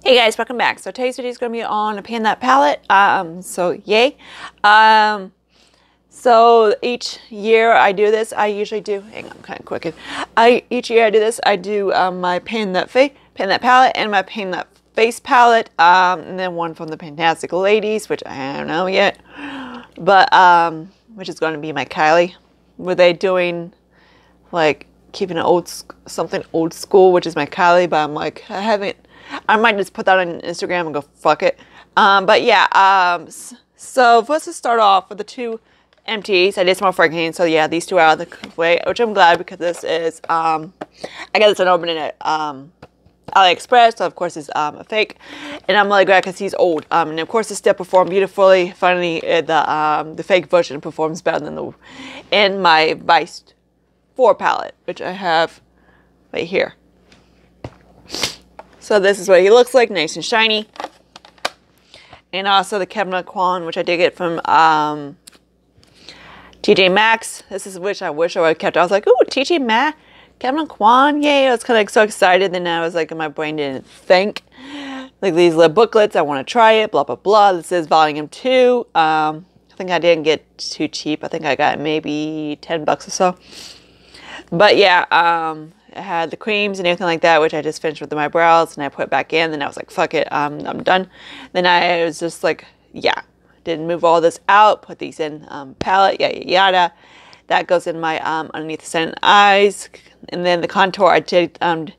Hey guys, welcome back. So today's video is going to be on a pan that palette. So yay. So each year I do this. I usually do. Hang on, I'm kind of quick. Each year I do this. I do my pan that palette and my pan that face palette. And then one from the Fantastic Ladies, which I don't know yet, but which is going to be my Kylie. Were they doing like keeping an something old school, which is my Kylie? But I'm like, I might just put that on Instagram and go fuck it. But yeah, so let's just start off with the two empties. I did some more Franken, so yeah, these two are out of the way, which I'm glad because this is, I got this open at AliExpress, so of course it's a fake, and I'm really glad because he's old. And of course it still performed beautifully. Finally, the fake version performs better than in my Vice 4 palette, which I have right here. So this is what he looks like, nice and shiny. And also the Kevin Kwan, which I did get from TJ Maxx. This is which I wish I would have kept. I was like, ooh, TJ Maxx, Kevin Kwan, yay. I was kind of like so excited. Then I was like, my brain didn't think. Like these little booklets, I want to try it, blah, blah, blah. This is volume 2. I think I didn't get too cheap. I think I got maybe 10 bucks or so. But yeah, I had the creams and everything like that, which I just finished with my brows, and I put it back in. Then I was like, fuck it, I'm done. Then I was just like, yeah, didn't move all this out, put these in palette, yada, yada. That goes in my underneath the center eyes. And then the contour I did got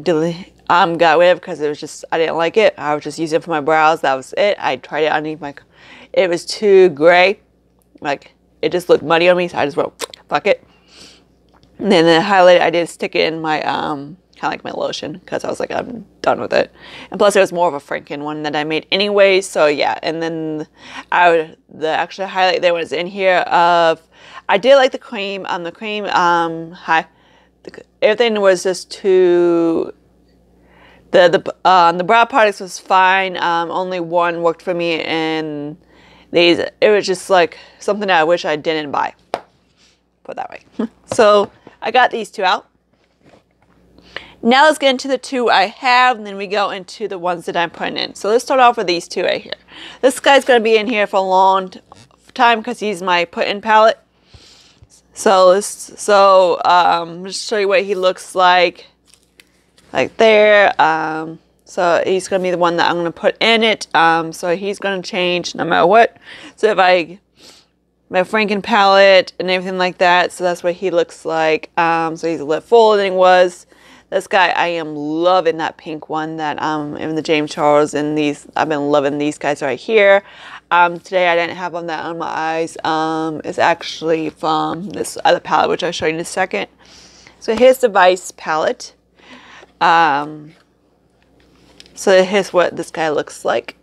rid of because it was just, I didn't like it. I was just using it for my brows. That was it. I tried it underneath my, it was too gray. Like, it just looked muddy on me, so I just went, fuck it. And then the highlight, I did stick it in my, kind of like my lotion, because I was like, I'm done with it. And plus, it was more of a Franken one that I made anyways, so yeah. And then the actual highlight there was in here of, I did like the cream. Everything was just too, the brow products was fine. Only one worked for me, and it was just like something that I wish I didn't buy. Put it that way. So I got these two out. Now let's get into the two I have, and then we go into the ones that I'm putting in. So let's start off with these two right here. This guy's going to be in here for a long time because he's my put-in palette. So let's just show you what he looks like there. So he's going to be the one that I'm going to put in it. So he's going to change no matter what. So if my Franken palette and everything like that. So that's what he looks like. So he's a little fuller than he was. This guy, I am loving that pink one that in the James Charles, and these, I've been loving these guys right here. Today I didn't have on that on my eyes. It's actually from this other palette, which I'll show you in a second. So here's the Vice palette. So here's what this guy looks like.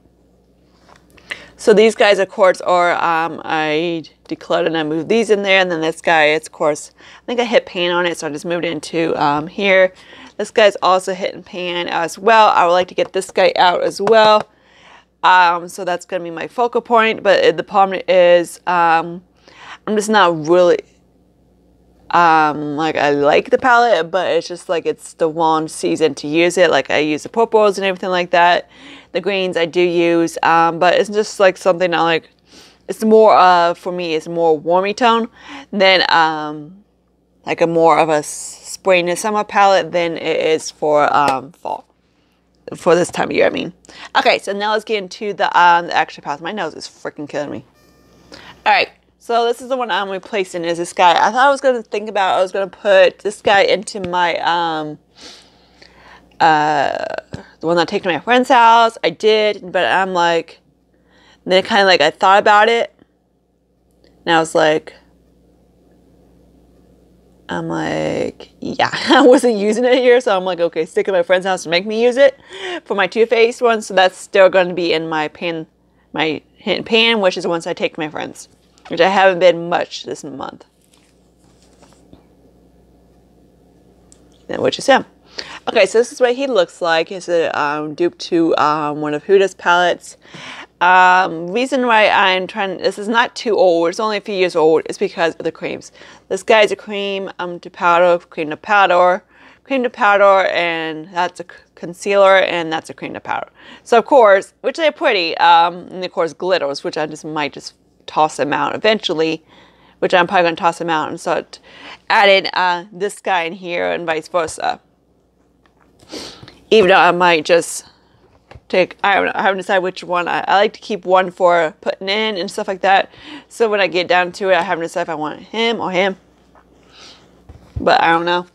So these guys, of course, are, I decluttered and I moved these in there. And then this guy, it's, of course, I think I hit pan on it, so I just moved it into here. This guy's also hitting pan as well. I would like to get this guy out as well. So that's going to be my focal point. But the problem is, I'm just not really, like, I like the palette, but it's just like it's the wrong season to use it. Like, I use the purples and everything like that. The greens I do use, but it's just like something I like. It's more for me, it's more warmy tone than like a more of a spring and summer palette than it is for fall, for this time of year, I mean. Okay, so now let's get into the extra palette. My nose is freaking killing me. All right, so this is the one I'm replacing, is this guy. I thought I was going to think about, I was going to put this guy into my the one that I take to my friend's house. I did, but I'm like, then kind of like I thought about it, and I was like, yeah, I wasn't using it here, so I'm like, okay, stick at my friend's house to make me use it for my Too Faced one. So that's still going to be in my pan, which is the ones I take to my friends, which I haven't been much this month, which is him. Okay, so this is what he looks like. It's a dupe to one of Huda's palettes. Reason why I'm trying, this is not too old, it's only a few years old, is because of the creams. This guy's a cream to powder, cream to powder, cream to powder, and that's a concealer, and that's a cream to powder. So of course, which they're pretty, and of course glitters, which I might just toss them out eventually, which I'm probably going to toss them out and start adding this guy in here and vice versa. Even though I might just take, I don't know, I haven't decided which one. I like to keep one for putting in and stuff like that. So when I get down to it, I haven't decided if I want him or him. But I don't know.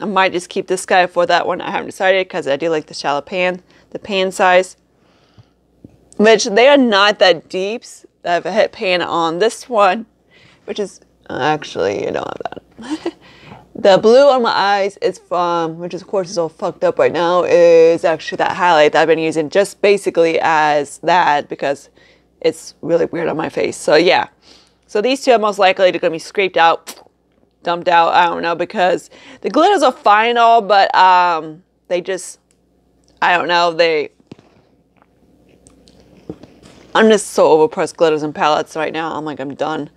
I might just keep this guy for that one. I haven't decided because I do like the shallow pan, the pan size. Which they are not that deep. I have a hit pan on this one, which is actually, I don't have that. The blue on my eyes is from, which of course is all fucked up right now, is actually that highlight that I've been using just basically as that because it's really weird on my face. So yeah. So these two are most likely going to be scraped out, dumped out, I don't know, because the glitters are fine and all, but they just, I don't know, I'm just so overpressed glitters and palettes right now. I'm like, I'm done.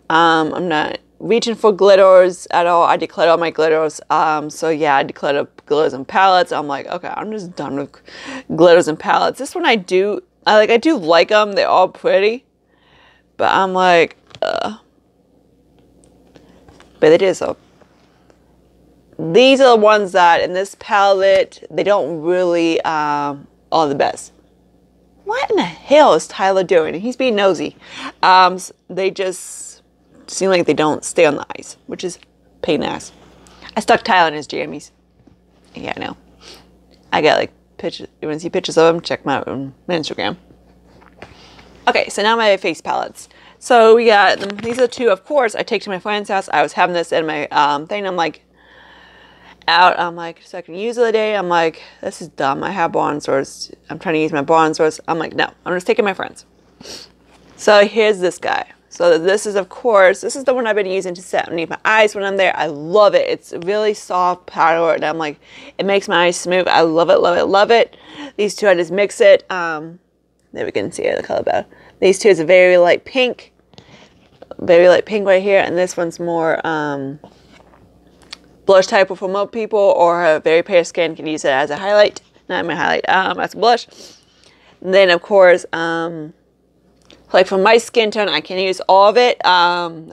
I'm not reaching for glitters at all. I declutter all my glitters. So yeah, I declutter glitters and palettes. I'm like, okay, I'm just done with glitters and palettes. This one I do like them. They're all pretty. But I'm like, but it is so. These are the ones that in this palette, they don't really are the best. What in the hell is Tyler doing? He's being nosy. They just seem like they don't stay on the eyes, which is pain in the ass. I stuck Tyler in his jammies. Yeah, I know. I got like pictures. You want to see pictures of them? Check my Instagram. Okay, so now my face palettes. So we got them. These are two, of course, I take to my friend's house. I was having this in my thing. I'm like, I'm like, so I can use it the day. I'm like, this is dumb. I have bronzers. I'm trying to use my bronzers. I'm like, no, I'm just taking my friends. So here's this guy. So this is, of course, this is the one I've been using to set underneath my eyes when I'm there. I love it. It's really soft powder, and I'm like, it makes my eyes smooth. I love it, love it, love it. These two, I just mix it. There we can see the color better. These two is a very light pink right here, and this one's more blush type for most people, or a very pale skin can use it as a highlight. Not my highlight, as a blush. And then of course, like for my skin tone, I can use all of it,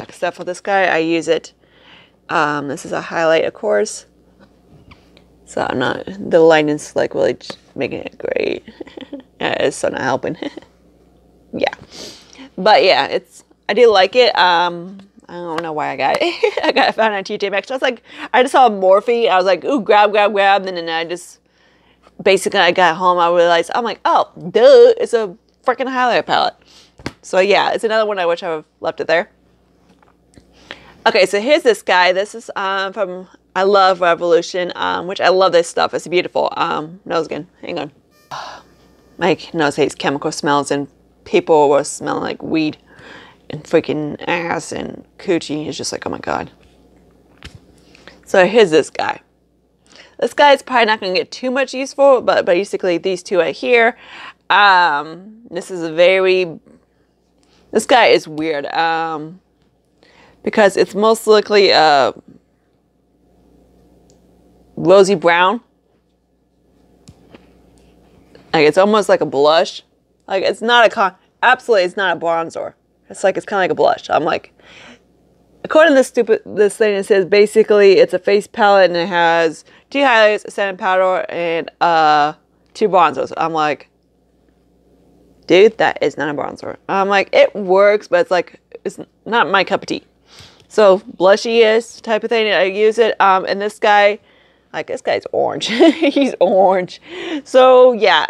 except for this guy, I use it. This is a highlight, of course. So I'm not, the lighting's like really making it great. It's so not helping. Yeah. But yeah, I do like it. I don't know why I got it. I found it on TJ Maxx. I just saw Morphe. I was like, ooh, grab. And then I just, basically I got home. I realized, I'm like, oh, duh, it's a freaking highlighter palette. So yeah, it's another one I wish I would have left it there. Okay, so here's this guy. This is from I Love Revolution, which I love this stuff. It's beautiful. Nose again. Hang on. My nose hates chemical smells, and people were smelling like weed and freaking ass and coochie. It's just like, oh my god. So here's this guy. This guy is probably not going to get too much useful, but basically these two right here. This guy is weird. Because it's most likely rosy brown. Like it's almost like a blush. Like it's not absolutely it's not a bronzer. It's like it's kind of like a blush. I'm like, according to this thing, it says basically it's a face palette and it has 2 highlights, a setting powder, and 2 bronzers. I'm like, dude, that is not a bronzer. I'm like, it works, but it's not my cup of tea. So blushy-ish type of thing. I use it. And this guy, like this guy's orange. He's orange. So yeah.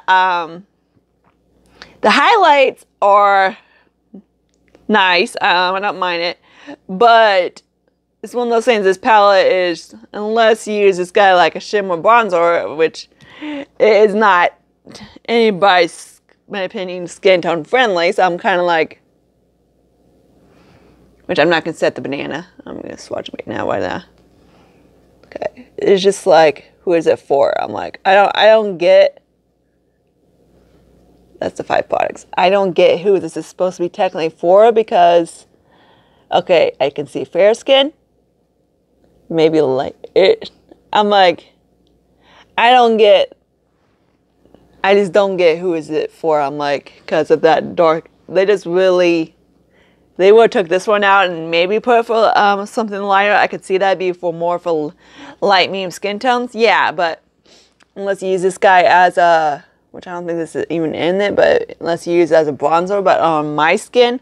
The highlights are nice. I don't mind it. But it's one of those things, this palette is, unless you use this guy like a shimmer bronzer, which is not anybody's, in my opinion, skin tone friendly. So I'm kind of like, which I'm not going to set the banana. I'm going to swatch it right now. Why not? Okay. It's just like, who is it for? I'm like, I don't get. That's the 5 products. I don't get who this is supposed to be technically for, because, okay, I can see fair skin. Maybe like it. I'm like, I just don't get who is it for. I'm like, because of that dark, they just really, they would have took this one out and maybe put it for something lighter. I could see that be for more for light medium skin tones. Yeah, but unless you use this guy as a, which I don't think this is even in it, but unless you use it as a bronzer, but on my skin,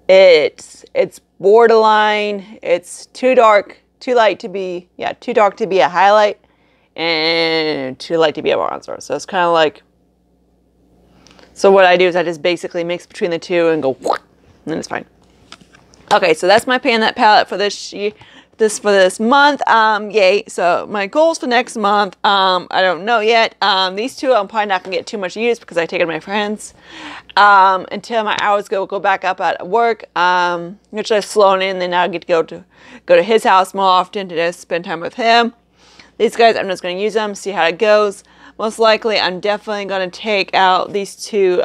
it's borderline. It's too dark, too light to be, yeah, too dark to be a highlight, and too light to be a bronzer. So it's kind of like, so what I do is I just basically mix between the two and go, and then it's fine. Okay, so that's my pan that palette for this year, for this month. Yay. So my goals for next month, I don't know yet. These two I'm probably not gonna get too much use because I take it to my friends until my hours go back up at work, which I've slowed in. Then I get to go to his house more often to just spend time with him. These guys, I'm just gonna use them, see how it goes. Most likely, I'm definitely gonna take out these two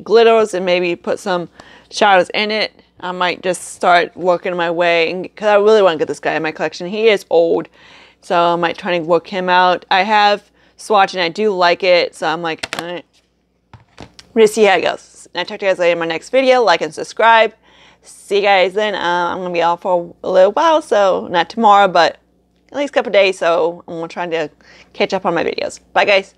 glitters and maybe put some shadows in it. I might just start working my way, because I really want to get this guy in my collection. He is old, so I might try to work him out. I have swatched and I do like it, so I'm like, all right. We're gonna see how it goes. And I'll talk to you guys later in my next video. Like and subscribe. See you guys then. I'm gonna be off for a little while, so not tomorrow, but at least a couple days. So I'm gonna try to catch up on my videos. Bye, guys.